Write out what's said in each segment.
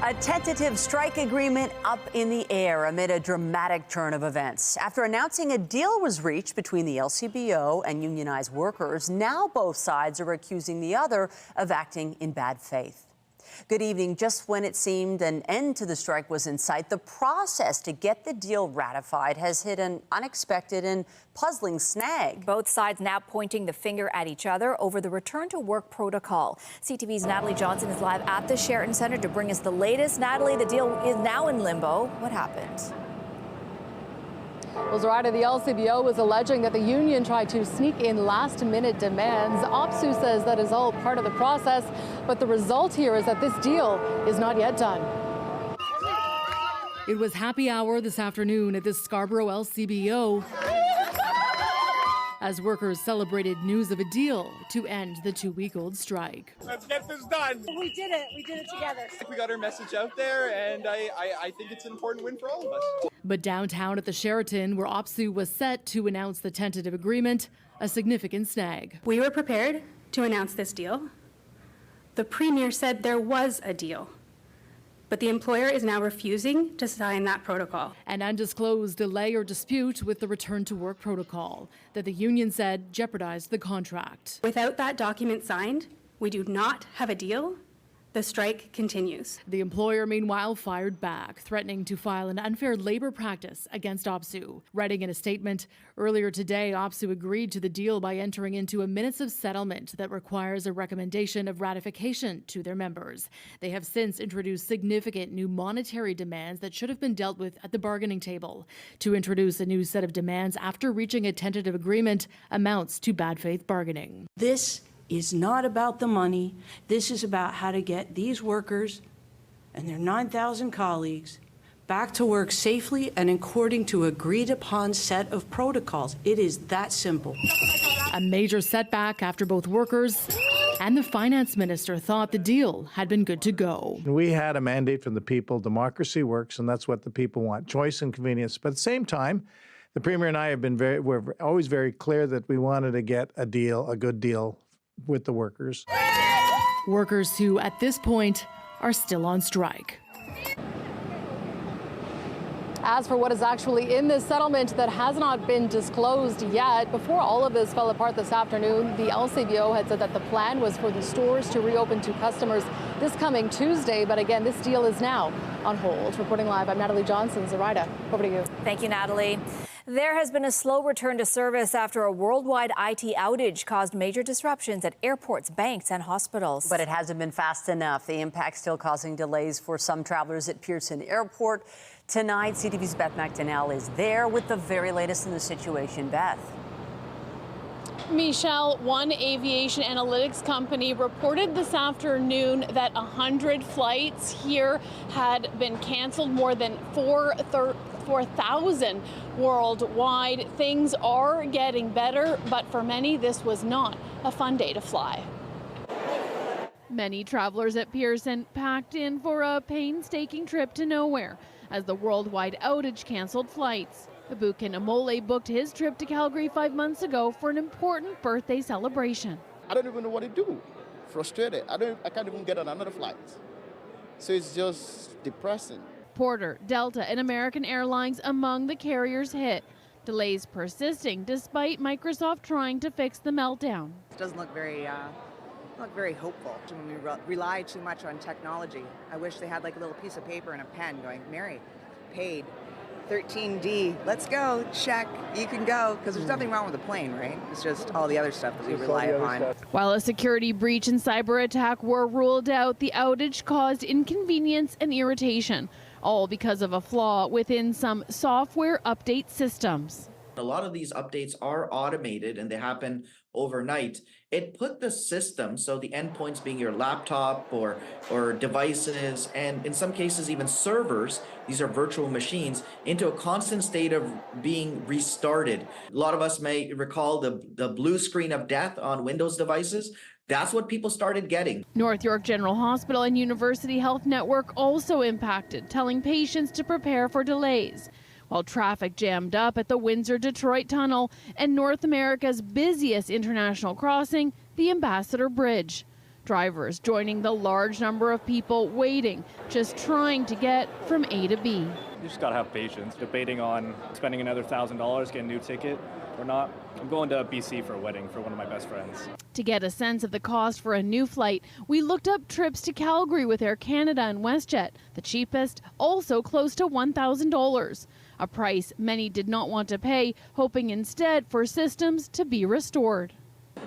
A tentative strike agreement up in the air amid a dramatic turn of events. After announcing a deal was reached between the LCBO and unionized workers, now both sides are accusing the other of acting in bad faith. Good evening. Just when it seemed an end to the strike was in sight, the process to get the deal ratified has hit an unexpected and puzzling snag. Both sides now pointing the finger at each other over the return to work protocol. CTV's Natalie Johnson is live at the Sheraton Centre to bring us the latest. Natalie, the deal is now in limbo. What happened? Well, Zarada, the LCBO was alleging that the union tried to sneak in last-minute demands. OPSEU says that is all part of the process, but the result here is that this deal is not yet done. It was happy hour this afternoon at the Scarborough LCBO as workers celebrated news of a deal to end the two-week-old strike. Let's get this done. We did it. We did it together. We got our message out there, and I think it's an important win for all of us. But downtown at the Sheraton, where OPSEU was set to announce the tentative agreement, a significant snag. We were prepared to announce this deal. The Premier said there was a deal, but the employer is now refusing to sign that protocol. An undisclosed delay or dispute with the return to work protocol that the union said jeopardized the contract. Without that document signed, we do not have a deal. The strike continues. The employer, meanwhile, fired back, threatening to file an unfair labor practice against OPSEU. Writing in a statement, earlier today, OPSEU agreed to the deal by entering into a minutes of settlement that requires a recommendation of ratification to their members. They have since introduced significant new monetary demands that should have been dealt with at the bargaining table. To introduce a new set of demands after reaching a tentative agreement amounts to bad faith bargaining. This is not about the money. This is about how to get these workers and their 9,000 colleagues back to work safely and according to agreed upon set of protocols. It is that simple. A major setback after both workers and the finance minister thought the deal had been good to go. We had a mandate from the people. Democracy works, and that's what the people want, choice and convenience. But at the same time, the Premier and I have been we're always very clear that we wanted to get a deal, a good deal, with the workers. Workers who, at this point, are still on strike. As for what is actually in this settlement that has not been disclosed yet, before all of this fell apart this afternoon, the LCBO had said that the plan was for the stores to reopen to customers this coming Tuesday. But again, this deal is now on hold. Reporting live, I'm Natalie Johnson. Zoraida, over to you. Thank you, Natalie. There has been a slow return to service after a worldwide IT outage caused major disruptions at airports, banks, and hospitals. But it hasn't been fast enough. The impact still causing delays for some travelers at Pearson Airport. Tonight, CTV's Beth McDonnell is there with the very latest in the situation. Beth. Michelle, one aviation analytics company reported this afternoon that 100 flights here had been canceled, more than 4,000 worldwide. Things are getting better, but for many, this was not a fun day to fly. Many travelers at Pearson packed in for a painstaking trip to nowhere as the worldwide outage canceled flights. Ibuka Namole booked his trip to Calgary 5 months ago for an important birthday celebration. I don't even know what to do. Frustrated. I can't even get on another flight. So it's just depressing. Porter, Delta, and American Airlines among the carriers hit. Delays persisting despite Microsoft trying to fix the meltdown. It doesn't look very hopeful when we rely too much on technology. I wish they had like a little piece of paper and a pen going, Mary, paid, 13D, let's go, check, you can go, because there's nothing wrong with the plane, right? It's just all the other stuff that we rely upon. While a security breach and cyber attack were ruled out, the outage caused inconvenience and irritation, all because of a flaw within some software update systems. A lot of these updates are automated and they happen overnight. It put the system, so the endpoints being your laptop or devices, and in some cases even servers, these are virtual machines, into a constant state of being restarted. A lot of us may recall the blue screen of death on Windows devices. That's what people started getting. North York General Hospital and University Health Network also impacted, telling patients to prepare for delays. While traffic jammed up at the Windsor-Detroit Tunnel and North America's busiest international crossing, the Ambassador Bridge. Drivers joining the large number of people waiting, just trying to get from A to B. You just gotta have patience. Debating on spending another $1,000, getting a new ticket or not. I'm going to BC for a wedding for one of my best friends. To get a sense of the cost for a new flight, we looked up trips to Calgary with Air Canada and WestJet. The cheapest, also close to $1,000. A price many did not want to pay, hoping instead for systems to be restored.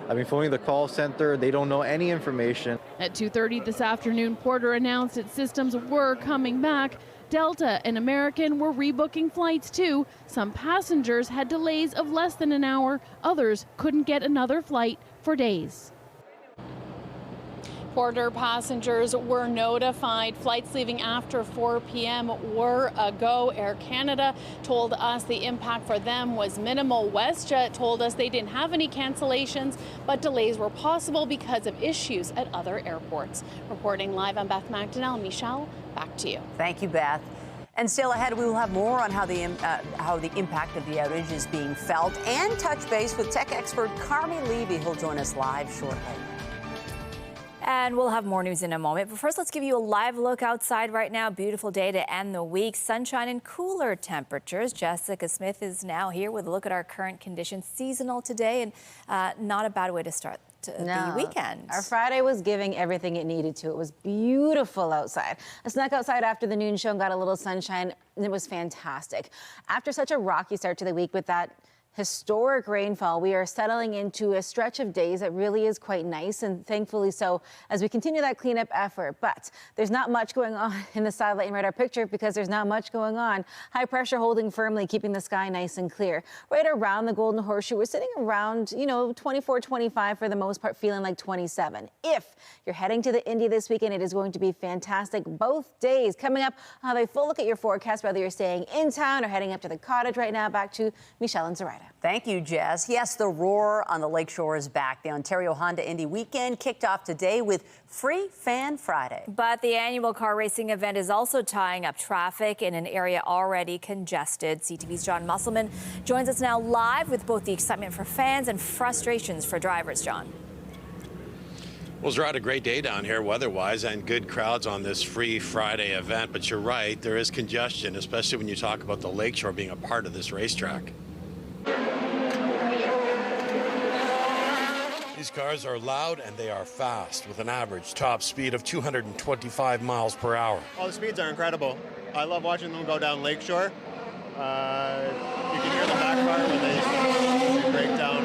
I've been phoning the call center. They don't know any information. At 2:30 this afternoon, Porter announced its systems were coming back. Delta and American were rebooking flights too. Some passengers had delays of less than an hour. Others couldn't get another flight for days. Porter passengers were notified. Flights leaving after 4 p.m. were a go. Air Canada told us the impact for them was minimal. WestJet told us they didn't have any cancellations, but delays were possible because of issues at other airports. Reporting live, I'm Beth Magdanel. Michelle, back to you. Thank you, Beth. And still ahead, we will have more on how the impact of the outage is being felt and touch base with tech expert Carmi Levy, who'll join us live shortly. And we'll have more news in a moment. But first, let's give you a live look outside right now. Beautiful day to end the week. Sunshine and cooler temperatures. Jessica Smith is now here with a look at our current conditions. Seasonal today, and not a bad way to start the weekend. Our Friday was giving everything it needed to. It was beautiful outside. I snuck outside after the noon show and got a little sunshine, and it was fantastic. After such a rocky start to the week with that historic rainfall, we are settling into a stretch of days that really is quite nice, and thankfully so, as we continue that cleanup effort. But there's not much going on in the satellite and radar picture because there's not much going on. High pressure holding firmly, keeping the sky nice and clear. Right around the Golden Horseshoe, we're sitting around, 24, 25 for the most part, feeling like 27. If you're heading to the Indy this weekend, it is going to be fantastic both days. Coming up, I'll have a full look at your forecast, whether you're staying in town or heading up to the cottage right now. Back to Michelle and Zoraida. Thank you, Jess. Yes, the roar on the Lakeshore is back. The Ontario Honda Indy weekend kicked off today with Free Fan Friday. But the annual car racing event is also tying up traffic in an area already congested. CTV's John Musselman joins us now live with both the excitement for fans and frustrations for drivers. John. Well, it's a great day down here weather-wise and good crowds on this Free Friday event. But you're right, there is congestion, especially when you talk about the Lakeshore being a part of this racetrack. These cars are loud and they are fast, with an average top speed of 225 miles per hour. All the speeds are incredible. I love watching them go down Lakeshore. You can hear the backfire when they break down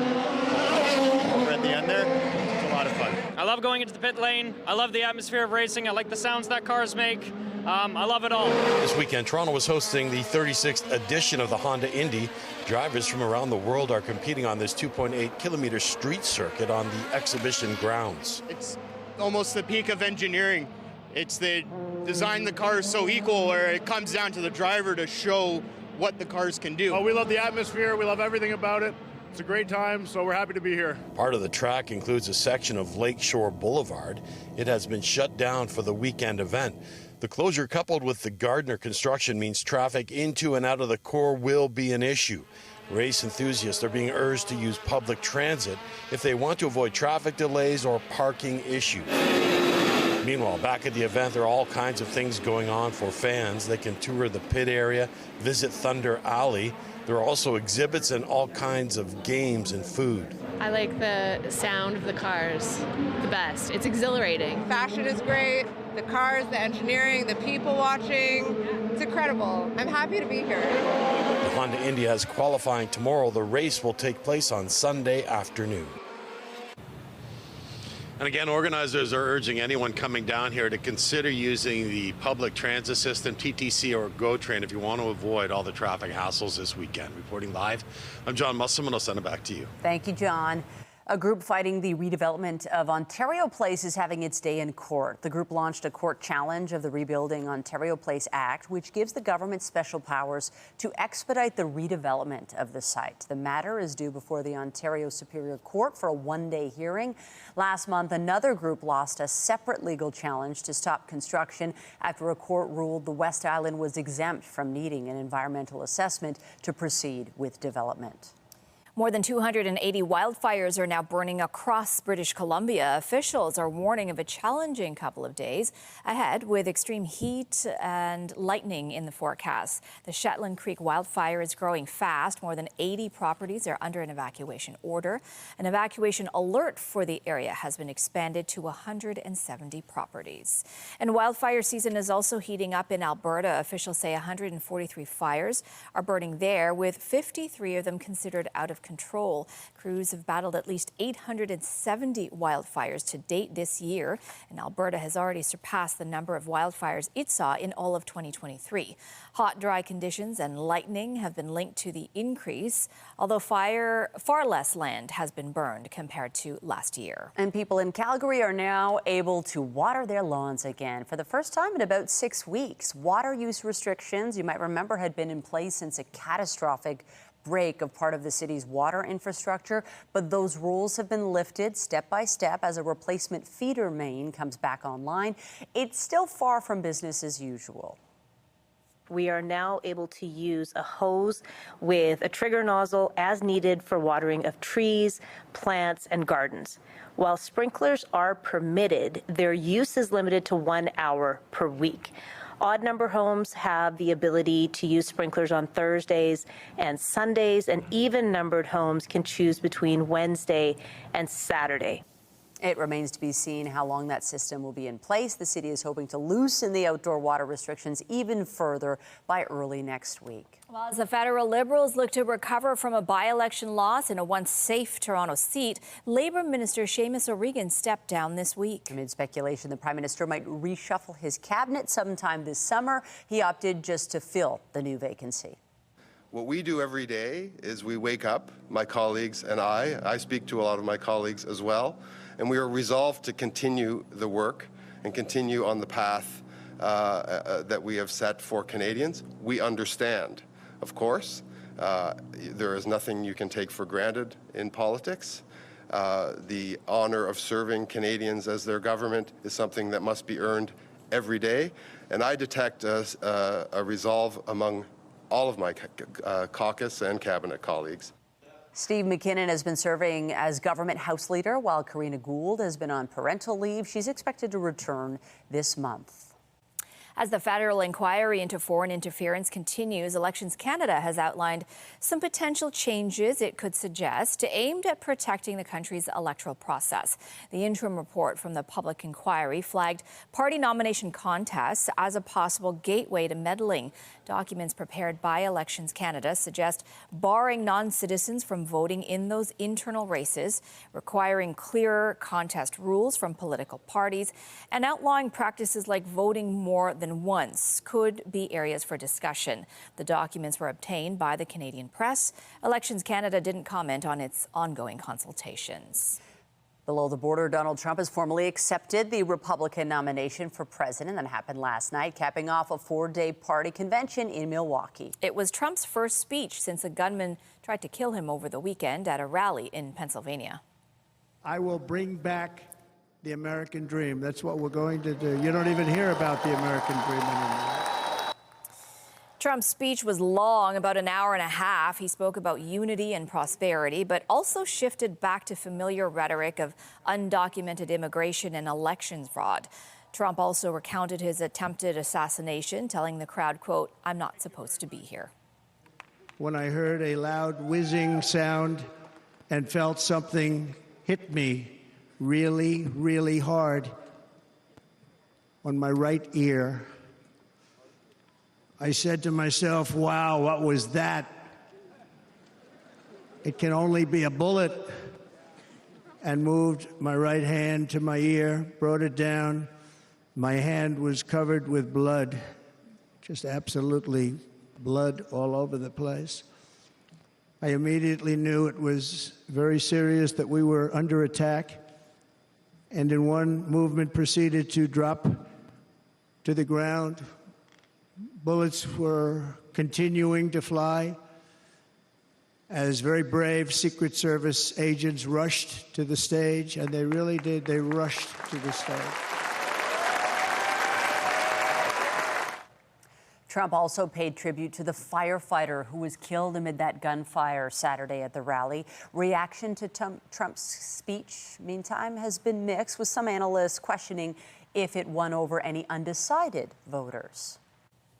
over at the end there. It's a lot of fun. I love going into the pit lane. I love the atmosphere of racing. I like the sounds that cars make. I love it all. This weekend, Toronto was hosting the 36th edition of the Honda Indy. Drivers from around the world are competing on this 2.8-kilometer street circuit on the exhibition grounds. It's almost the peak of engineering. It's they design the cars so equal where it comes down to the driver to show what the cars can do. Oh, we love the atmosphere. We love everything about it. It's a great time, so we're happy to be here. Part of the track includes a section of Lakeshore Boulevard. It has been shut down for the weekend event. The closure, coupled with the Gardner construction, means traffic into and out of the core will be an issue. Race enthusiasts are being urged to use public transit if they want to avoid traffic delays or parking issues. Meanwhile, back at the event, there are all kinds of things going on for fans. They can tour the pit area, visit Thunder Alley. There are also exhibits and all kinds of games and food. I like the sound of the cars the best. It's exhilarating. Fashion is great. The cars, the engineering, the people watching. It's incredible. I'm happy to be here. The Honda Indy has qualifying tomorrow. The race will take place on Sunday afternoon. And again, organizers are urging anyone coming down here to consider using the public transit system, TTC or GO Train, if you want to avoid all the traffic hassles this weekend. Reporting live, I'm John Musselman. I'll send it back to you. Thank you, John. A group fighting the redevelopment of Ontario Place is having its day in court. The group launched a court challenge of the Rebuilding Ontario Place Act, which gives the government special powers to expedite the redevelopment of the site. The matter is due before the Ontario Superior Court for a one-day hearing. Last month, another group lost a separate legal challenge to stop construction after a court ruled the West Island was exempt from needing an environmental assessment to proceed with development. More than 280 wildfires are now burning across British Columbia. Officials are warning of a challenging couple of days ahead with extreme heat and lightning in the forecast. The Shetland Creek wildfire is growing fast. More than 80 properties are under an evacuation order. An evacuation alert for the area has been expanded to 170 properties. And wildfire season is also heating up in Alberta. Officials say 143 fires are burning there, with 53 of them considered out of control. Crews have battled at least 870 wildfires to date this year, and Alberta has already surpassed the number of wildfires it saw in all of 2023. Hot, dry conditions and lightning have been linked to the increase, although far less land has been burned compared to last year. And people in Calgary are now able to water their lawns again for the first time in about 6 weeks. Water use restrictions, you might remember, had been in place since a catastrophic break of part of the city's water infrastructure, but those rules have been lifted step by step as a replacement feeder main comes back online. It's still far from business as usual. We are now able to use a hose with a trigger nozzle as needed for watering of trees, plants, and gardens. While sprinklers are permitted, their use is limited to 1 hour per week. Odd number homes have the ability to use sprinklers on Thursdays and Sundays, and even numbered homes can choose between Wednesday and Saturday. It remains to be seen how long that system will be in place. The city is hoping to loosen the outdoor water restrictions even further by early next week. Well, as the federal Liberals look to recover from a by-election loss in a once safe Toronto seat, Labour Minister Seamus O'Regan stepped down this week. Amid speculation the Prime Minister might reshuffle his cabinet sometime this summer, he opted just to fill the new vacancy. What we do every day is we wake up, my colleagues and I speak to a lot of my colleagues as well, and we are resolved to continue the work and continue on the path that we have set for Canadians. We understand, of course, there is nothing you can take for granted in politics. The honor of serving Canadians as their government is something that must be earned every day, and I detect a resolve among all of my caucus and cabinet colleagues. Steve McKinnon has been serving as government House Leader while Karina Gould has been on parental leave. She's expected to return this month. As the federal inquiry into foreign interference continues, Elections Canada has outlined some potential changes it could suggest aimed at protecting the country's electoral process. The interim report from the public inquiry flagged party nomination contests as a possible gateway to meddling. Documents prepared by Elections Canada suggest barring non-citizens from voting in those internal races, requiring clearer contest rules from political parties, and outlawing practices like voting more than once could be areas for discussion. The documents were obtained by the Canadian press. Elections Canada didn't comment on its ongoing consultations. Below the border, Donald Trump has formally accepted the Republican nomination for president. That happened last night, capping off a 4-day party convention in Milwaukee. It was Trump's first speech since a gunman tried to kill him over the weekend at a rally in Pennsylvania. I will bring back the American dream. That's what we're going to do. You don't even hear about the American dream anymore. Trump's speech was long, about an hour and a half. He spoke about unity and prosperity, but also shifted back to familiar rhetoric of undocumented immigration and elections fraud. Trump also recounted his attempted assassination, telling the crowd, quote, "I'm not supposed to be here." When I heard a loud whizzing sound and felt something hit me really, really hard on my right ear, I said to myself, wow, what was that? It can only be a bullet. And moved my right hand to my ear, brought it down. My hand was covered with blood, just absolutely blood all over the place. I immediately knew it was very serious, that we were under attack, and in one movement proceeded to drop to the ground. Bullets were continuing to fly as very brave Secret Service agents rushed to the stage, and they really did. They rushed to the stage. Trump also paid tribute to the firefighter who was killed amid that gunfire Saturday at the rally. Reaction to Trump's speech, meantime, has been mixed, with some analysts questioning if it won over any undecided voters.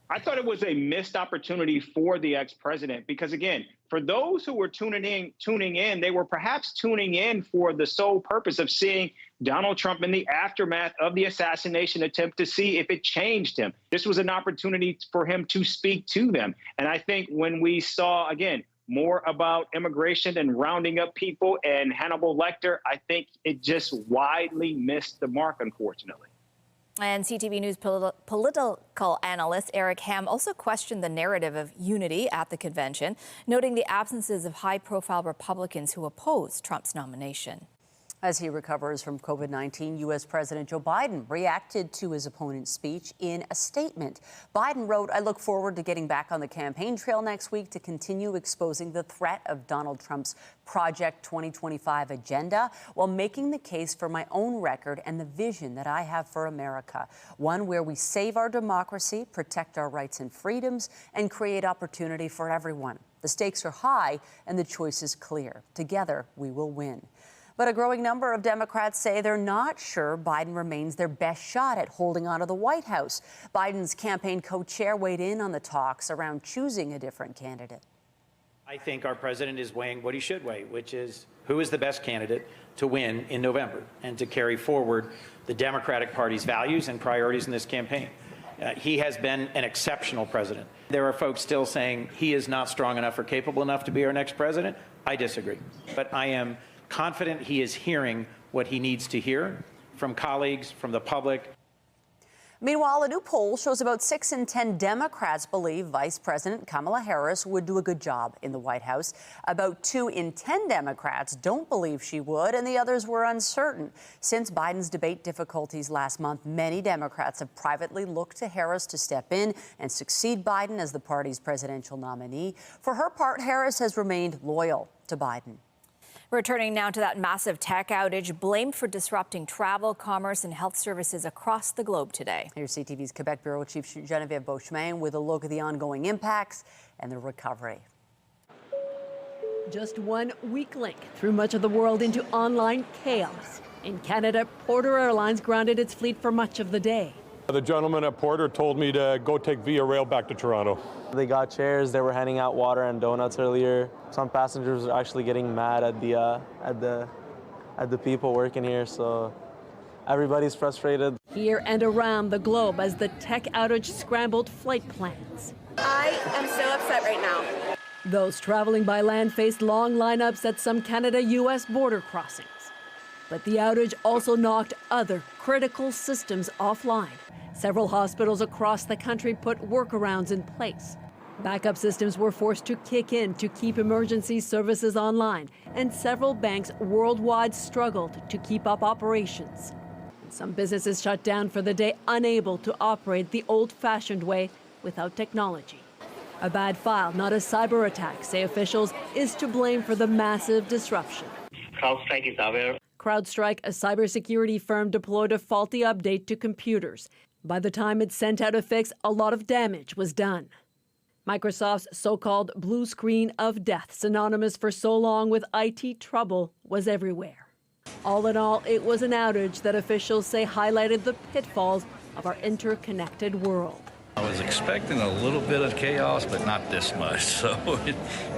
I thought it was a missed opportunity for the ex-president because, again, for those who were tuning in, they were perhaps tuning in for the sole purpose of seeing Donald Trump in the aftermath of the assassination attempt to see if it changed him. This was an opportunity for him to speak to them. And I think when we saw, again, more about immigration and rounding up people and Hannibal Lecter, I think it just widely missed the mark, unfortunately. And CTV News political analyst Eric Ham also questioned the narrative of unity at the convention, noting the absences of high-profile Republicans who opposed Trump's nomination. As he recovers from COVID-19, U.S. President Joe Biden reacted to his opponent's speech in a statement. Biden wrote, "I look forward to getting back on the campaign trail next week to continue exposing the threat of Donald Trump's Project 2025 agenda while making the case for my own record and the vision that I have for America, one where we save our democracy, protect our rights and freedoms, and create opportunity for everyone. The stakes are high and the choice is clear. Together, we will win." But a growing number of Democrats say they're not sure Biden remains their best shot at holding on to the White House. Biden's campaign co-chair weighed in on the talks around choosing a different candidate. I think our president is weighing what he should weigh, which is who is the best candidate to win in November and to carry forward the Democratic Party's values and priorities in this campaign. He has been an exceptional president. There are folks still saying he is not strong enough or capable enough to be our next president. I disagree. But I am confident he is hearing what he needs to hear from colleagues, from the public. Meanwhile, a new poll shows about 6 in 10 Democrats believe Vice President Kamala Harris would do a good job in the White House. About 2 in 10 Democrats don't believe she would, and the others were uncertain. Since Biden's debate difficulties last month, many Democrats have privately looked to Harris to step in and succeed Biden as the party's presidential nominee. For her part, Harris has remained loyal to Biden. Returning now to that massive tech outage blamed for disrupting travel, commerce, and health services across the globe today. Here's CTV's Quebec Bureau Chief Genevieve Beauchemin with a look at the ongoing impacts and the recovery. Just 1 weak link threw much of the world into online chaos. In Canada, Porter Airlines grounded its fleet for much of the day. The gentleman at Porter told me to go take Via Rail back to Toronto. They got chairs, they were handing out water and donuts earlier. Some passengers were actually getting mad at the people working here, so everybody's frustrated. Here and around the globe as the tech outage scrambled flight plans. I am so upset right now. Those traveling by land faced long lineups at some Canada-U.S. border crossings. But the outage also knocked other critical systems offline. Several hospitals across the country put workarounds in place. Backup systems were forced to kick in to keep emergency services online, and several banks worldwide struggled to keep up operations. Some businesses shut down for the day, unable to operate the old-fashioned way without technology. A bad file, not a cyber attack, say officials, is to blame for the massive disruption. CrowdStrike is aware. CrowdStrike, a cybersecurity firm, deployed a faulty update to computers. By the time it sent out a fix, a lot of damage was done. Microsoft's so-called blue screen of death, synonymous for so long with IT trouble, was everywhere. All in all, it was an outage that officials say highlighted the pitfalls of our interconnected world. I was expecting a little bit of chaos, but not this much, so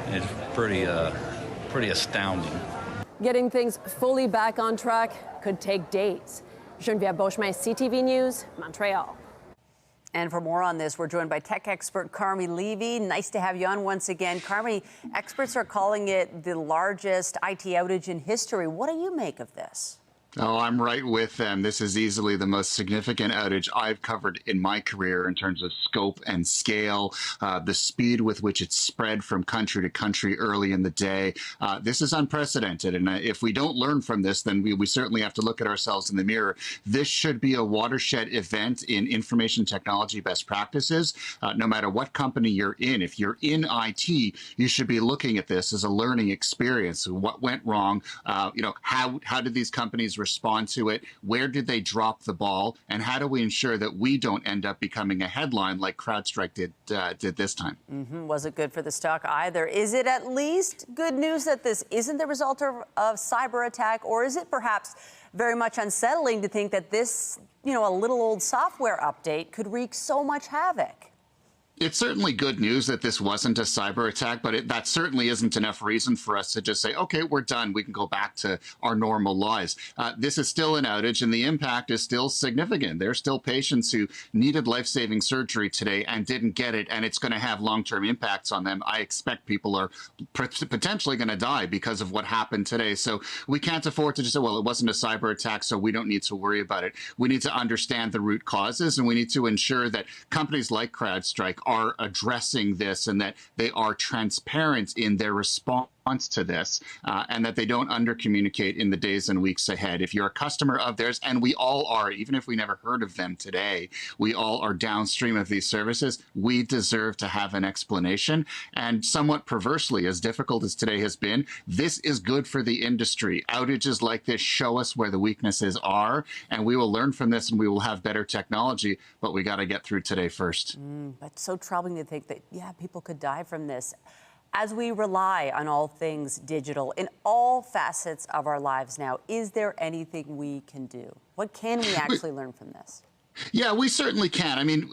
it's pretty astounding. Getting things fully back on track could take days. Genevieve Beauchemin, CTV News, Montreal. And for more on this, we're joined by tech expert Carmi Levy. Nice to have you on once again. Carmi, experts are calling it the largest IT outage in history. What do you make of this? Oh, I'm right with them. This is easily the most significant outage I've covered in my career in terms of scope and scale, the speed with which it's spread from country to country early in the day. This is unprecedented. And if we don't learn from this, then we certainly have to look at ourselves in the mirror. This should be a watershed event in information technology best practices, no matter what company you're in. If you're in IT, you should be looking at this as a learning experience. What went wrong? How did these companies respond to it? Where did they drop the ball? And how do we ensure that we don't end up becoming a headline like CrowdStrike did this time? Wasn't good for the stock either. Is it at least good news that this isn't the result of cyber attack, or is it perhaps very much unsettling to think that this, a little old software update could wreak so much havoc? It's certainly good news that this wasn't a cyber attack, but that certainly isn't enough reason for us to just say, okay, we're done. We can go back to our normal lives. This is still an outage, and the impact is still significant. There are still patients who needed life-saving surgery today and didn't get it, and it's going to have long-term impacts on them. I expect people are potentially going to die because of what happened today. So we can't afford to just say, well, it wasn't a cyber attack, so we don't need to worry about it. We need to understand the root causes, and we need to ensure that companies like CrowdStrike are addressing this and that they are transparent in their response to this, and that they don't under-communicate in the days and weeks ahead. If you're a customer of theirs, and we all are, even if we never heard of them today, we all are downstream of these services, we deserve to have an explanation. And somewhat perversely, as difficult as today has been, this is good for the industry. Outages like this show us where the weaknesses are, and we will learn from this and we will have better technology, but we got to get through today first. But so troubling to think that, people could die from this. As we rely on all things digital in all facets of our lives now, is there anything we can do? What can we actually learn from this? Yeah, we certainly can. I mean,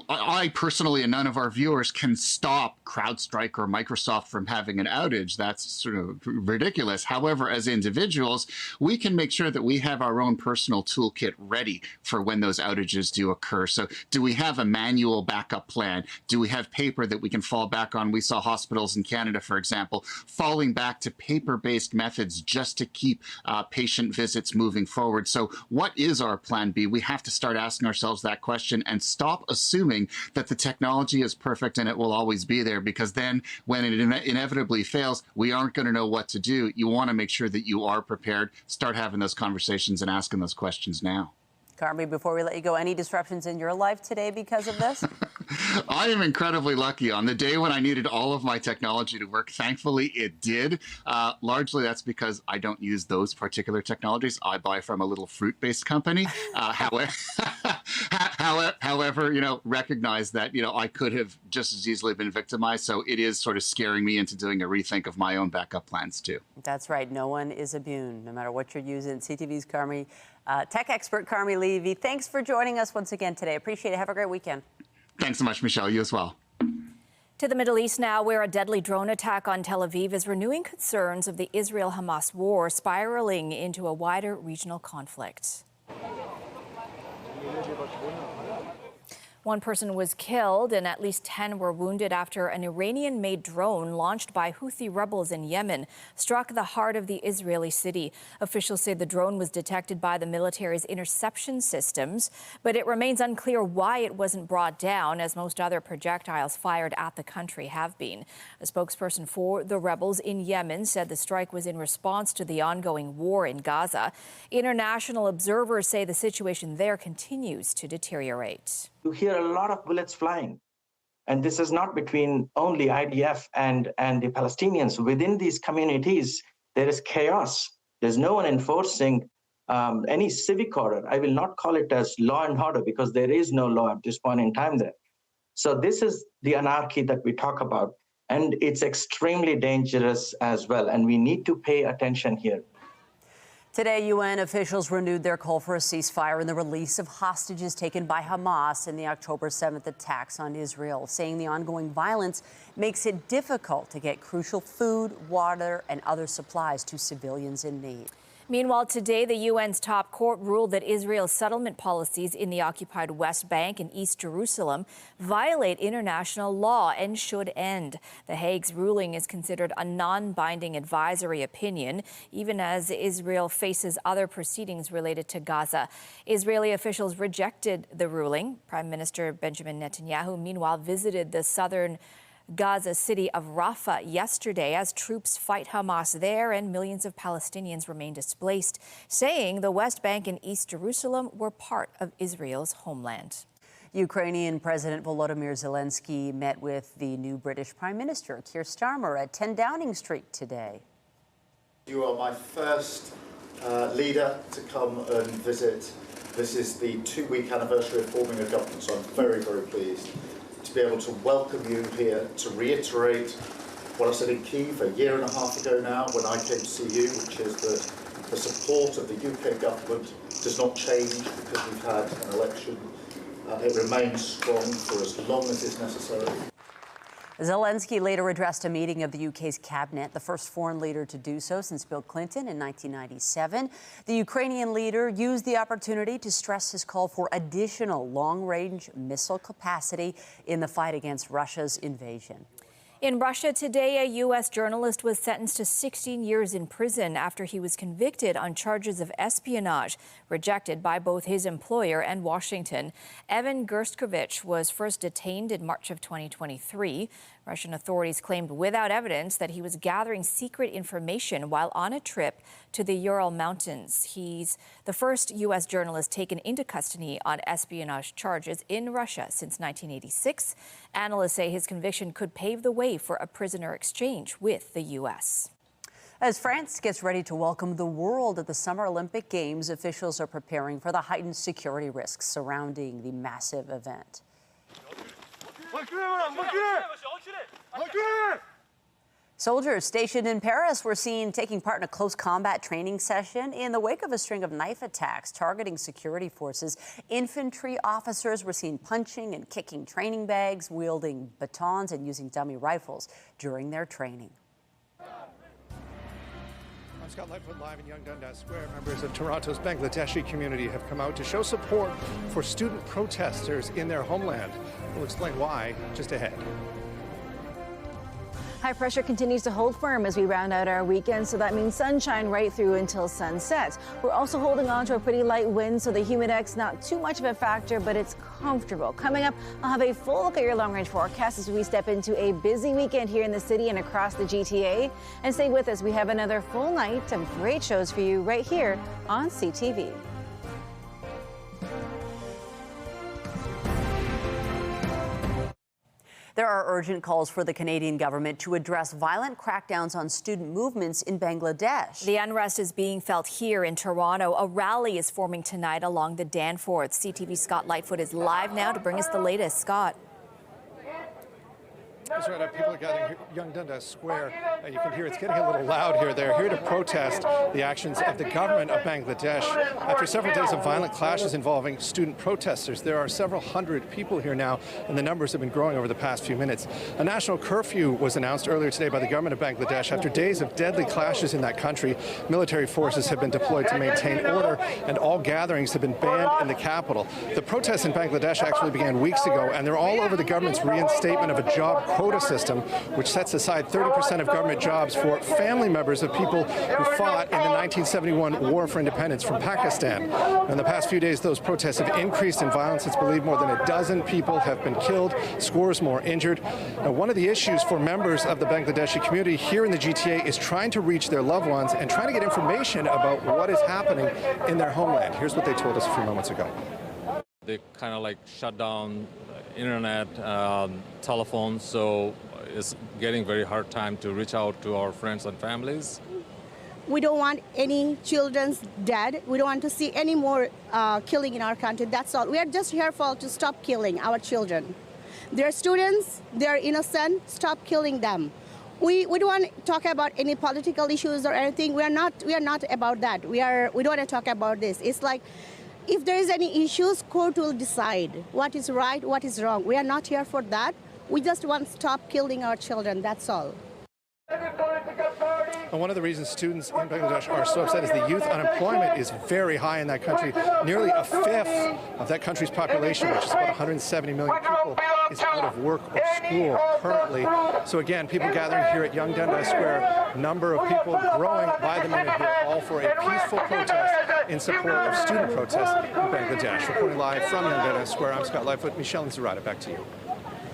I personally and none of our viewers can stop CrowdStrike or Microsoft from having an outage. That's sort of ridiculous. However, as individuals, we can make sure that we have our own personal toolkit ready for when those outages do occur. So do we have a manual backup plan? Do we have paper that we can fall back on? We saw hospitals in Canada, for example, falling back to paper-based methods just to keep patient visits moving forward. So what is our plan B? We have to start asking ourselves that question and stop assuming that the technology is perfect and it will always be there, because then when it inevitably fails, we aren't going to know what to do. You want to make sure that you are prepared. Start having those conversations and asking those questions now. Carmi, before we let you go, any disruptions in your life today because of this? I am incredibly lucky. On the day when I needed all of my technology to work, thankfully it did. Largely that's because I don't use those particular technologies. I buy from a little fruit-based company. However, recognize that, I could have just as easily been victimized. So it is sort of scaring me into doing a rethink of my own backup plans too. That's right. No one is immune, no matter what you're using. CTV's Carmi, tech expert Carmi Levy, thanks for joining us once again today. Appreciate it. Have a great weekend. Thanks so much, Michelle. You as well. To the Middle East now, where a deadly drone attack on Tel Aviv is renewing concerns of the Israel-Hamas war spiraling into a wider regional conflict. One person was killed and at least 10 were wounded after an Iranian-made drone launched by Houthi rebels in Yemen struck the heart of the Israeli city. Officials say the drone was detected by the military's interception systems, but it remains unclear why it wasn't brought down, as most other projectiles fired at the country have been. A spokesperson for the rebels in Yemen said the strike was in response to the ongoing war in Gaza. International observers say the situation there continues to deteriorate. You hear a lot of bullets flying. And this is not between only IDF and the Palestinians. Within these communities, there is chaos. There's no one enforcing any civic order. I will not call it as law and order, because there is no law at this point in time there. So this is the anarchy that we talk about. And it's extremely dangerous as well. And we need to pay attention here. Today, UN officials renewed their call for a ceasefire and the release of hostages taken by Hamas in the October 7th attacks on Israel, saying the ongoing violence makes it difficult to get crucial food, water, and other supplies to civilians in need. Meanwhile, today, the UN's top court ruled that Israel's settlement policies in the occupied West Bank and East Jerusalem violate international law and should end. The Hague's ruling is considered a non-binding advisory opinion, even as Israel faces other proceedings related to Gaza. Israeli officials rejected the ruling. Prime Minister Benjamin Netanyahu, meanwhile, visited the southern Gaza city of Rafah yesterday as troops fight Hamas there and millions of Palestinians remain displaced, saying the West Bank and East Jerusalem were part of Israel's homeland. Ukrainian President Volodymyr Zelensky met with the new British Prime Minister, Keir Starmer, at 10 Downing Street today. You are my first leader to come and visit. This is the 2-week anniversary of forming a government, so I'm very, very pleased to be able to welcome you here, to reiterate what I said in Kyiv a year and a half ago now when I came to see you, which is that the support of the UK government does not change because we've had an election. It remains strong for as long as is necessary. Zelensky later addressed a meeting of the UK's cabinet, the first foreign leader to do so since Bill Clinton in 1997. The Ukrainian leader used the opportunity to stress his call for additional long-range missile capacity in the fight against Russia's invasion. In Russia today, a U.S. journalist was sentenced to 16 years in prison after he was convicted on charges of espionage, rejected by both his employer and Washington. Evan Gershkovich was first detained in March of 2023. Russian authorities claimed without evidence that he was gathering secret information while on a trip to the Ural Mountains. He's the first U.S. journalist taken into custody on espionage charges in Russia since 1986. Analysts say his conviction could pave the way for a prisoner exchange with the U.S. As France gets ready to welcome the world at the Summer Olympic Games, officials are preparing for the heightened security risks surrounding the massive event. Soldiers stationed in Paris were seen taking part in a close combat training session in the wake of a string of knife attacks targeting security forces. Infantry officers were seen punching and kicking training bags, wielding batons and using dummy rifles during their training. I'm Scott Lightfoot, live in Young Dundas Square. Members of Toronto's Bangladeshi community have come out to show support for student protesters in their homeland. We'll explain why just ahead. High pressure continues to hold firm as we round out our weekend, so that means sunshine right through until sunset. We're also holding on to a pretty light wind, so the humidex not too much of a factor, but it's comfortable. Coming up, I'll have a full look at your long-range forecast as we step into a busy weekend here in the city and across the GTA. And stay with us, we have another full night of great shows for you right here on CTV. There are urgent calls for the Canadian government to address violent crackdowns on student movements in Bangladesh. The unrest is being felt here in Toronto. A rally is forming tonight along the Danforth. CTV's Scott Lightfoot is live now to bring us the latest. Scott. That's right. People are gathering here, Young Dundas Square. You can hear it's getting a little loud here. They're here to protest the actions of the government of Bangladesh. After several days of violent clashes involving student protesters, there are several hundred people here now, and the numbers have been growing over the past few minutes. A national curfew was announced earlier today by the government of Bangladesh. After days of deadly clashes in that country, military forces have been deployed to maintain order, and all gatherings have been banned in the capital. The protests in Bangladesh actually began weeks ago, and they're all over the government's reinstatement of a job quota system, which sets aside 30% of government jobs for family members of people who fought in the 1971 War for Independence from Pakistan. In the past few days, those protests have increased in violence. It's believed more than a dozen people have been killed, scores more injured. Now, one of the issues for members of the Bangladeshi community here in the GTA is trying to reach their loved ones and trying to get information about what is happening in their homeland. Here's what they told us a few moments ago. They kind of like shut down internet, telephones, so it's getting very hard time to reach out to our friends and families. We don't want any children dead. We don't want to see any more killing in our country. That's all. We are just here to stop killing our children. They're students. They're innocent. Stop killing them. We don't want to talk about any political issues or anything. We are not about that. We don't want to talk about this. It's like, if there is any issues, court will decide what is right, what is wrong. We are not here for that. We just want to stop killing our children, that's all. And one of the reasons students in Bangladesh are so upset is the youth unemployment is very high in that country. Nearly a fifth of that country's population, which is about 170 million people, is out of work or school currently. So again, people gathering here at Young Dundas Square, number of people growing by the minute here, all for a peaceful protest in support of student protests in Bangladesh. Reporting live from Young Dundas Square, I'm Scott Lightfoot. Michelle and Zarada, back to you.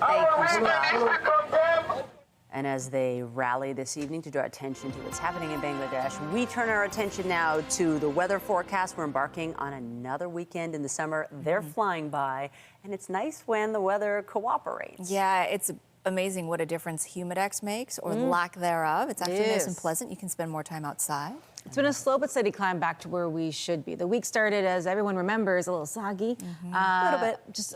Thank you, Scott. And as they rally this evening to draw attention to what's happening in Bangladesh, we turn our attention now to the weather forecast. We're embarking on another weekend in the summer. They're flying by, and it's nice when the weather cooperates. Yeah, it's amazing what a difference humidex makes, or lack thereof. It's actually nice and pleasant. You can spend more time outside. It's been a slow but steady climb back to where we should be. The week started, as everyone remembers, a little soggy. A little bit. Just,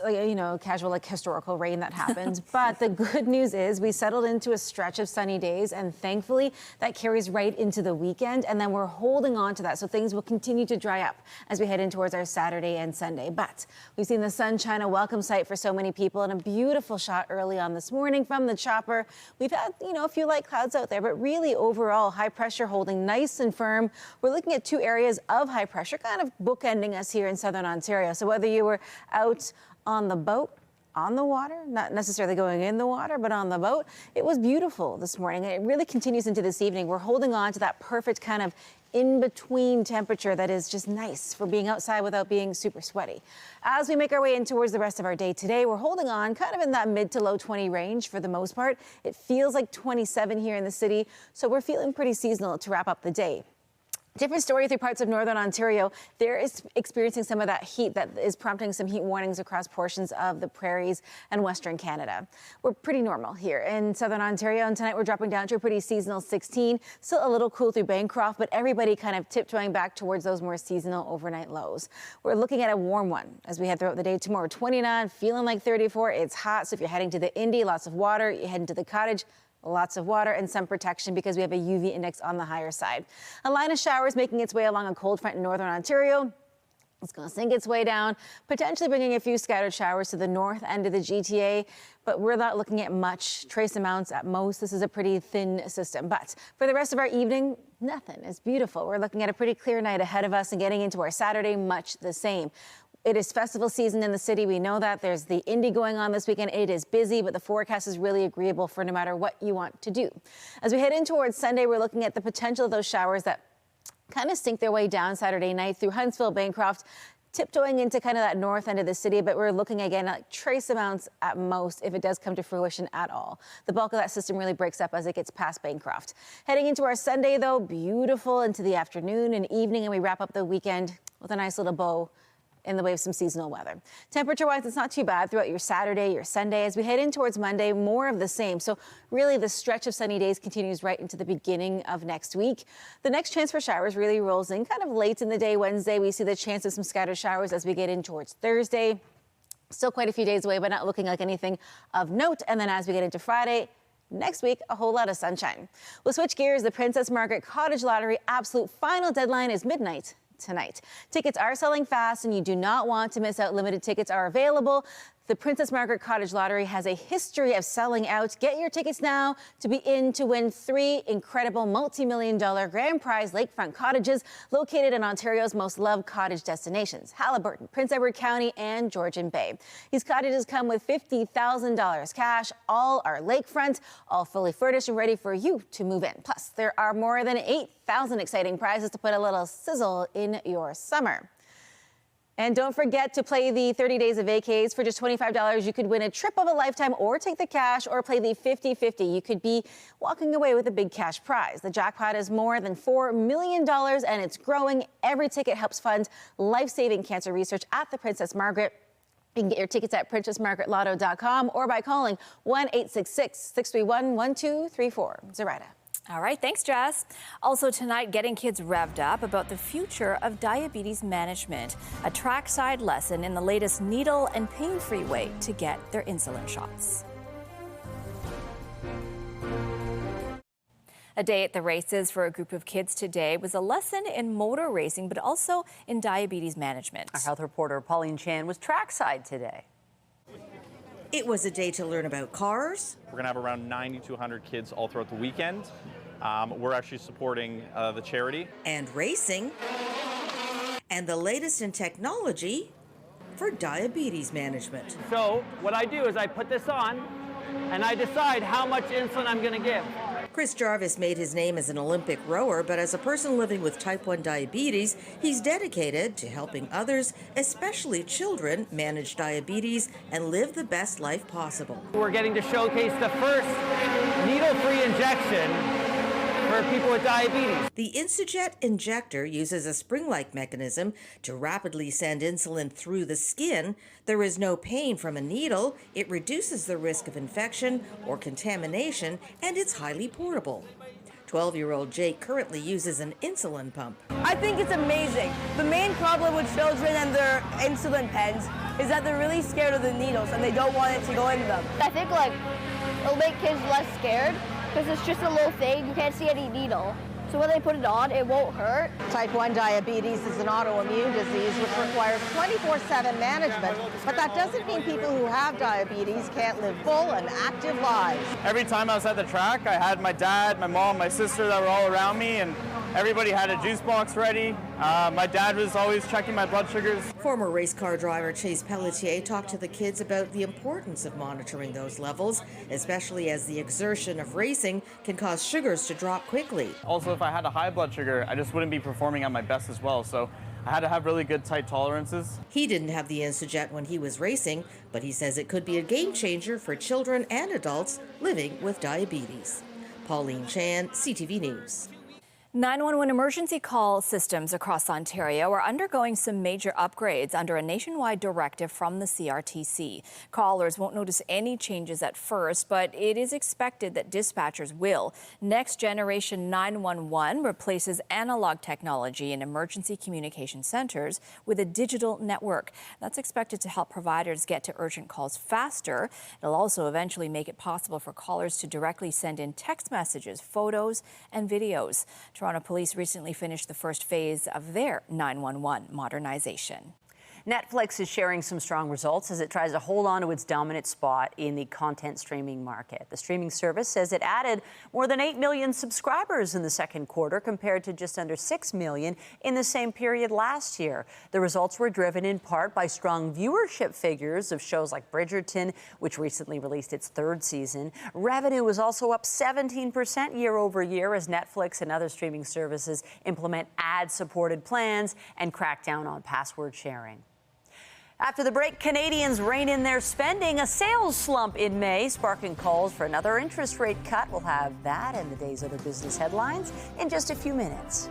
casual, historical rain that happened. But the good news is we settled into a stretch of sunny days, and thankfully that carries right into the weekend. And then we're holding on to that, so things will continue to dry up as we head in towards our Saturday and Sunday. But we've seen the sunshine, a welcome sight for so many people, and a beautiful shot early on this morning from the chopper. We've had, a few light clouds out there, but really overall high pressure holding nice and firm. We're looking at two areas of high pressure, kind of bookending us here in southern Ontario. So whether you were out on the boat, on the water, not necessarily going in the water, but on the boat, it was beautiful this morning. It really continues into this evening. We're holding on to that perfect kind of in-between temperature that is just nice for being outside without being super sweaty. As we make our way in towards the rest of our day today, we're holding on kind of in that mid to low 20 range for the most part. It feels like 27 here in the city, so we're feeling pretty seasonal to wrap up the day. Different story through parts of northern Ontario. They're experiencing some of that heat that is prompting some heat warnings across portions of the prairies and western Canada. We're pretty normal here in southern Ontario, and tonight we're dropping down to a pretty seasonal 16. Still a little cool through Bancroft, but everybody kind of tiptoeing back towards those more seasonal overnight lows. We're looking at a warm one as we head throughout the day tomorrow. 29, feeling like 34. It's hot, so if you're heading to the Indy, lots of water. You're heading to the cottage, lots of water and some protection because we have a UV index on the higher side. A line of showers making its way along a cold front in northern Ontario. It's going to sink its way down, potentially bringing a few scattered showers to the north end of the GTA, but we're not looking at much, trace amounts at most. This is a pretty thin system, but for the rest of our evening, nothing. It's beautiful. We're looking at a pretty clear night ahead of us and getting into our Saturday much the same. It is festival season in the city. We know that. There's the Indy going on this weekend. It is busy, but the forecast is really agreeable for no matter what you want to do. As we head in towards Sunday, we're looking at the potential of those showers that kind of sink their way down Saturday night through Huntsville, Bancroft, tiptoeing into kind of that north end of the city, but we're looking again at trace amounts at most if it does come to fruition at all. The bulk of that system really breaks up as it gets past Bancroft. Heading into our Sunday, though, beautiful into the afternoon and evening, and we wrap up the weekend with a nice little bow in the way of some seasonal weather. Temperature-wise, it's not too bad throughout your Saturday, your Sunday. As we head in towards Monday, more of the same. So really the stretch of sunny days continues right into the beginning of next week. The next chance for showers really rolls in kind of late in the day. Wednesday, we see the chance of some scattered showers as we get in towards Thursday. Still quite a few days away, but not looking like anything of note. And then as we get into Friday, next week, a whole lot of sunshine. We'll switch gears. The Princess Margaret Cottage Lottery absolute final deadline is midnight tonight. Tickets are selling fast and you do not want to miss out. Limited tickets are available. The Princess Margaret Cottage Lottery has a history of selling out. Get your tickets now to be in to win 3 incredible multi-million-dollar grand prize lakefront cottages located in Ontario's most loved cottage destinations, Haliburton, Prince Edward County, and Georgian Bay. These cottages come with $50,000 cash. All are lakefront, all fully furnished and ready for you to move in. Plus, there are more than 8,000 exciting prizes to put a little sizzle in your summer. And don't forget to play the 30 Days of Vacays. For just $25, you could win a trip of a lifetime or take the cash or play the 50-50. You could be walking away with a big cash prize. The jackpot is more than $4 million and it's growing. Every ticket helps fund life-saving cancer research at the Princess Margaret. You can get your tickets at princessmargaretlotto.com or by calling 1-866-631-1234. Zoraida. All right, thanks, Jess. Also tonight, getting kids revved up about the future of diabetes management, a trackside lesson in the latest needle and pain-free way to get their insulin shots. A day at the races for a group of kids today was a lesson in motor racing, but also in diabetes management. Our health reporter Pauline Chan was trackside today. It was a day to learn about cars. We're going to have around 90 to 100 kids all throughout the weekend. We're actually supporting the charity. And racing. And the latest in technology for diabetes management. So what I do is I put this on and I decide how much insulin I'm going to give. Chris Jarvis made his name as an Olympic rower, but as a person living with type 1 diabetes, he's dedicated to helping others, especially children, manage diabetes and live the best life possible. We're getting to showcase the first needle-free injection for people with diabetes. The Insujet injector uses a spring-like mechanism to rapidly send insulin through the skin. There is no pain from a needle. It reduces the risk of infection or contamination, and it's highly portable. 12-year-old Jake currently uses an insulin pump. I think it's amazing. The main problem with children and their insulin pens is that they're really scared of the needles and they don't want it to go into them. I think it'll make kids less scared because it's just a little thing. You can't see any needle. So when they put it on, it won't hurt. Type 1 diabetes is an autoimmune disease which requires 24/7 management, but that doesn't mean people who have diabetes can't live full and active lives. Every time I was at the track, I had my dad, my mom, my sister that were all around me, and everybody had a juice box ready. My dad was always checking my blood sugars. Former race car driver Chase Pelletier talked to the kids about the importance of monitoring those levels, especially as the exertion of racing can cause sugars to drop quickly. Also, if I had a high blood sugar, I just wouldn't be performing at my best as well. So I had to have really good tight tolerances. He didn't have the Insujet when he was racing, but he says it could be a game changer for children and adults living with diabetes. Pauline Chan, CTV News. 911 emergency call systems across Ontario are undergoing some major upgrades under a nationwide directive from the CRTC. Callers won't notice any changes at first, but it is expected that dispatchers will. Next Generation 911 replaces analog technology in emergency communication centers with a digital network. That's expected to help providers get to urgent calls faster. It'll also eventually make it possible for callers to directly send in text messages, photos, and videos. Toronto Police recently finished the first phase of their 911 modernization. Netflix is sharing some strong results as it tries to hold on to its dominant spot in the content streaming market. The streaming service says it added more than 8 million subscribers in the second quarter compared to just under 6 million in the same period last year. The results were driven in part by strong viewership figures of shows like Bridgerton, which recently released its third season. Revenue was also up 17% year over year as Netflix and other streaming services implement ad-supported plans and crack down on password sharing. After the break, Canadians rein in their spending. A sales slump in May, sparking calls for another interest rate cut. We'll have that and the day's other business headlines in just a few minutes.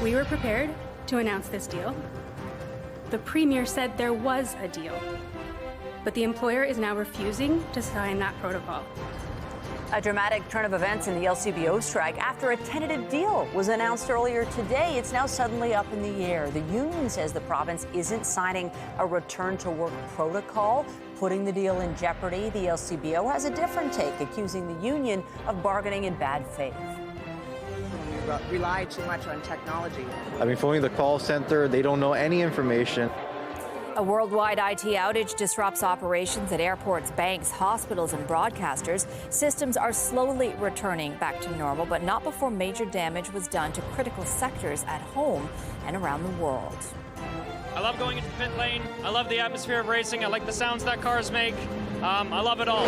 We were prepared to announce this deal. The Premier said there was a deal, but the employer is now refusing to sign that protocol. A dramatic turn of events in the LCBO strike. After a tentative deal was announced earlier today, it's now suddenly up in the air. The union says the province isn't signing a return-to-work protocol, putting the deal in jeopardy. The LCBO has a different take, accusing the union of bargaining in bad faith. We rely too much on technology. I've been phoning the call center. They don't know any information. A worldwide IT outage disrupts operations at airports, banks, hospitals, and broadcasters. Systems are slowly returning back to normal, but not before major damage was done to critical sectors at home and around the world. I love going into the pit lane. I love the atmosphere of racing. I like the sounds that cars make. I love it all.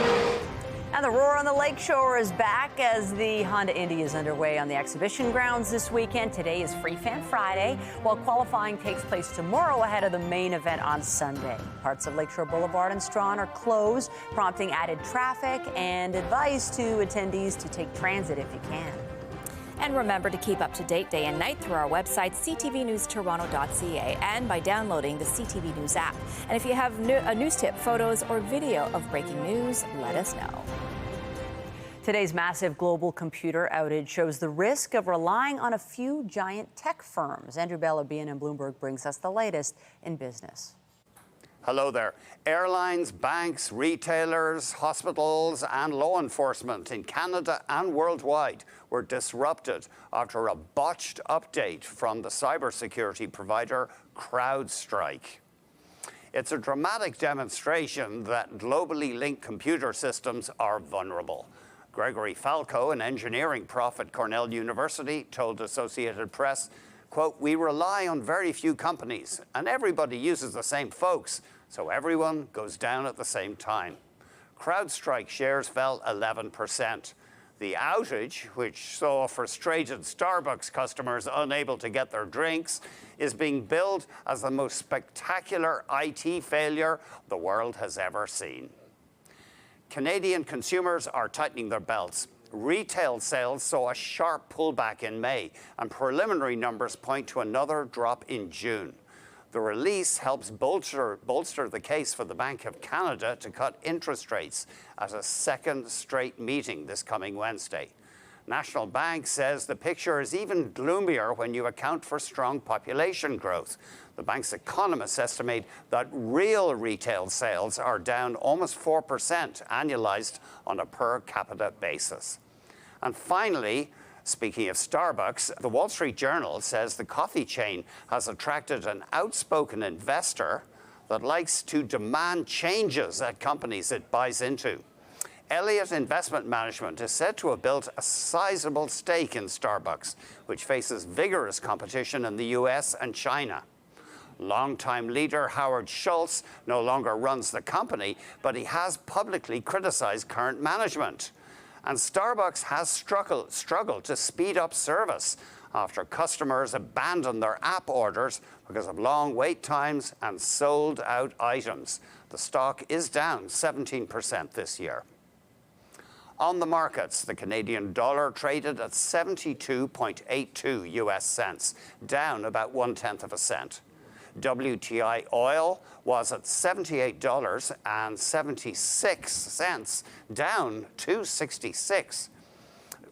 And the roar on the Lakeshore is back as the Honda Indy is underway on the exhibition grounds this weekend. Today is Free Fan Friday, while qualifying takes place tomorrow ahead of the main event on Sunday. Parts of Lakeshore Boulevard and Strawn are closed, prompting added traffic and advice to attendees to take transit if you can. And remember to keep up to date day and night through our website, ctvnewstoronto.ca, and by downloading the CTV News app. And if you have a news tip, photos, or video of breaking news, let us know. Today's massive global computer outage shows the risk of relying on a few giant tech firms. Andrew Bell of BNN Bloomberg brings us the latest in business. Hello there. Airlines, banks, retailers, hospitals and law enforcement in Canada and worldwide were disrupted after a botched update from the cybersecurity provider CrowdStrike. It's a dramatic demonstration that globally linked computer systems are vulnerable. Gregory Falco, an engineering prof at Cornell University, told Associated Press, quote, "We rely on very few companies, and everybody uses the same folks, so everyone goes down at the same time." CrowdStrike shares fell 11%. The outage, which saw frustrated Starbucks customers unable to get their drinks, is being billed as the most spectacular IT failure the world has ever seen. Canadian consumers are tightening their belts. Retail sales saw a sharp pullback in May, and preliminary numbers point to another drop in June. The release helps bolster the case for the Bank of Canada to cut interest rates at a second straight meeting this coming Wednesday. National Bank says the picture is even gloomier when you account for strong population growth. The bank's economists estimate that real retail sales are down almost 4% annualized on a per capita basis. And finally, speaking of Starbucks, the Wall Street Journal says the coffee chain has attracted an outspoken investor that likes to demand changes at companies it buys into. Elliott Investment Management is said to have built a sizable stake in Starbucks, which faces vigorous competition in the US and China. Longtime leader Howard Schultz no longer runs the company, but he has publicly criticized current management. And Starbucks has struggled to speed up service after customers abandoned their app orders because of long wait times and sold out items. The stock is down 17% this year. On the markets, the Canadian dollar traded at 72.82 US cents, down about 1/10 cent. WTI oil was at $78.76, down $2.66.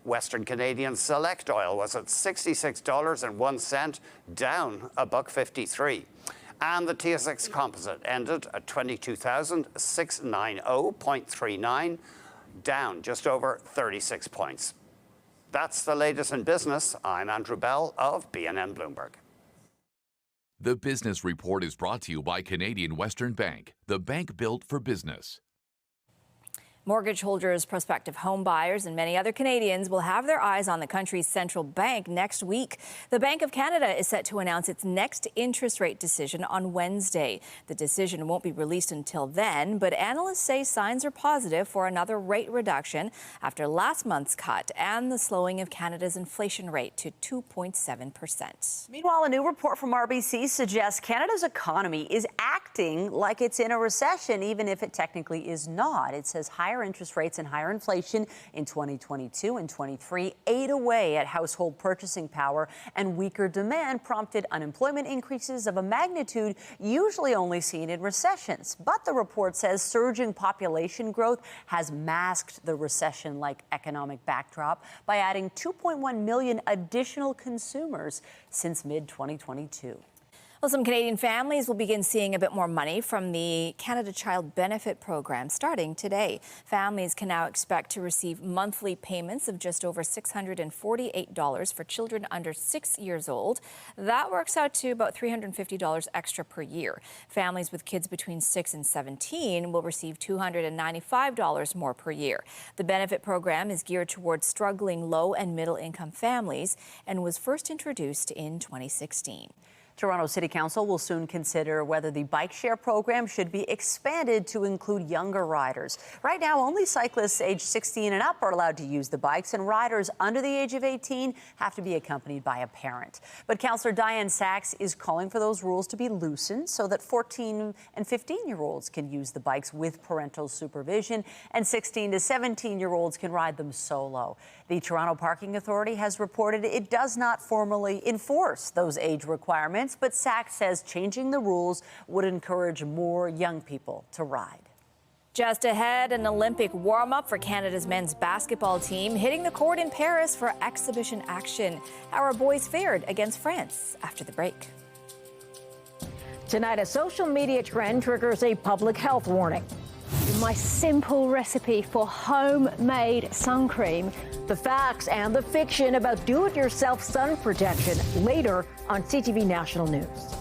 Western Canadian Select oil was at $66.01, down $1.53. And the TSX Composite ended at 22,690.39, down just over 36 points. That's the latest in business. I'm Andrew Bell of BNN Bloomberg. The Business Report is brought to you by Canadian Western Bank, the bank built for business. Mortgage holders, prospective home buyers, and many other Canadians will have their eyes on the country's central bank next week. The Bank of Canada is set to announce its next interest rate decision on Wednesday. The decision won't be released until then, but analysts say signs are positive for another rate reduction after last month's cut and the slowing of Canada's inflation rate to 2.7%. Meanwhile, a new report from RBC suggests Canada's economy is acting like it's in a recession, even if it technically is not. It says higher interest rates and higher inflation in 2022 and 23 ate away at household purchasing power, and weaker demand prompted unemployment increases of a magnitude usually only seen in recessions. But the report says surging population growth has masked the recession-like economic backdrop by adding 2.1 million additional consumers since mid-2022. Well, some Canadian families will begin seeing a bit more money from the Canada Child Benefit Program starting today. Families can now expect to receive monthly payments of just over $648 for children under 6 years old. That works out to about $350 extra per year. Families with kids between 6 and 17 will receive $295 more per year. The benefit program is geared towards struggling low and middle income families and was first introduced in 2016. Toronto City Council will soon consider whether the bike share program should be expanded to include younger riders. Right now, only cyclists aged 16 and up are allowed to use the bikes, and riders under the age of 18 have to be accompanied by a parent. But Councillor Diane Sachs is calling for those rules to be loosened so that 14 and 15-year-olds can use the bikes with parental supervision, and 16 to 17-year-olds can ride them solo. The Toronto Parking Authority has reported it does not formally enforce those age requirements, but Sachs says changing the rules would encourage more young people to ride. Just ahead, an Olympic warm-up for Canada's men's basketball team hitting the court in Paris for exhibition action. How our boys fared against France after the break. Tonight, a social media trend triggers a public health warning. My simple recipe for homemade sun cream. The facts and the fiction about do-it-yourself sun protection later on CTV National News.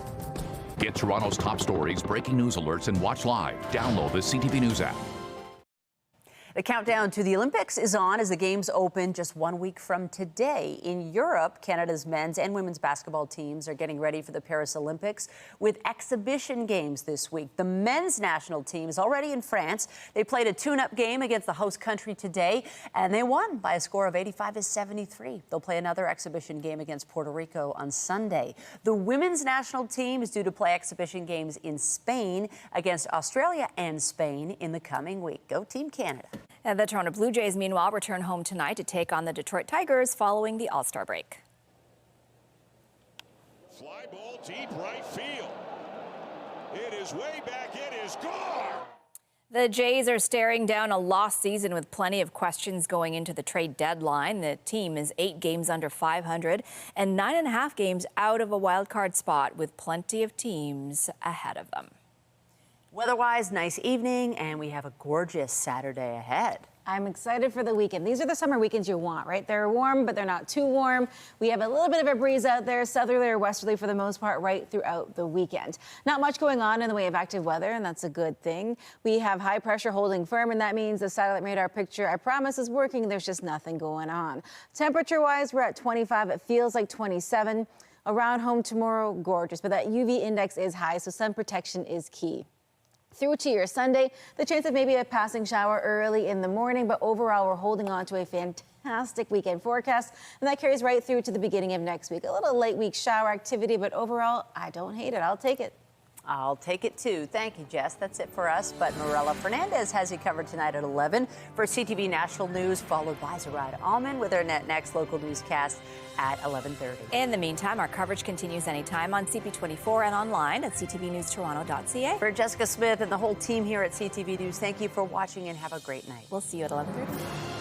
Get Toronto's top stories, breaking news alerts, and watch live. Download the CTV News app. The countdown to the Olympics is on as the Games open just 1 week from today. In Europe, Canada's men's and women's basketball teams are getting ready for the Paris Olympics with exhibition games this week. The men's national team is already in France. They played a tune-up game against the host country today, and they won by a score of 85-73. They'll play another exhibition game against Puerto Rico on Sunday. The women's national team is due to play exhibition games in Spain against Australia and Spain in the coming week. Go Team Canada. And the Toronto Blue Jays, meanwhile, return home tonight to take on the Detroit Tigers following the All-Star break. Fly ball deep right field. It is way back. It is gone. The Jays are staring down a lost season with plenty of questions going into the trade deadline. The team is 8 games under 500 and 9.5 games out of a wild card spot with plenty of teams ahead of them. Weather-wise, nice evening, and we have a gorgeous Saturday ahead. I'm excited for the weekend. These are the summer weekends you want, right? They're warm, but they're not too warm. We have a little bit of a breeze out there, southerly or westerly for the most part, right throughout the weekend. Not much going on in the way of active weather, and that's a good thing. We have high pressure holding firm, and that means the satellite radar picture, I promise, is working. There's just nothing going on. Temperature-wise, we're at 25. It feels like 27. Around home tomorrow, gorgeous, but that UV index is high, so sun protection is key. Through to your Sunday, the chance of maybe a passing shower early in the morning, but overall we're holding on to a fantastic weekend forecast, and that carries right through to the beginning of next week. A little late week shower activity, but overall, I don't hate it. I'll take it. I'll take it too. Thank you, Jess. That's it for us. But Morella Fernandez has you covered tonight at 11 for CTV National News, followed by Zarad Alman with our next local newscast at 11:30. In the meantime, our coverage continues anytime on CP24 and online at ctvnewstoronto.ca. For Jessica Smith and the whole team here at CTV News, thank you for watching and have a great night. We'll see you at 11:30.